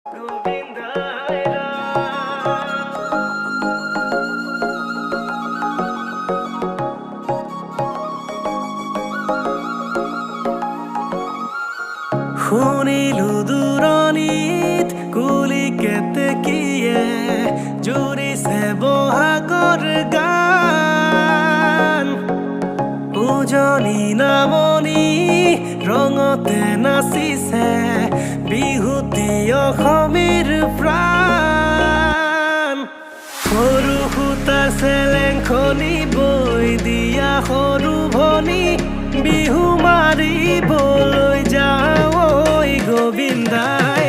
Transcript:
গোবিন্দায় শুনিলো দূৰণিত কুলি কেতেকীয়ে জুৰিছে বহাগৰ গান উজনি নামনি ৰঙতে নাচিছে বিহুতি অসমীৰ প্ৰাণ সৰু সূতাৰ চেলেংখনি বৈ দিয়া সৰু ভনী বিহু মাৰিবলৈ যাওঁ ঐ গোবিন্দাই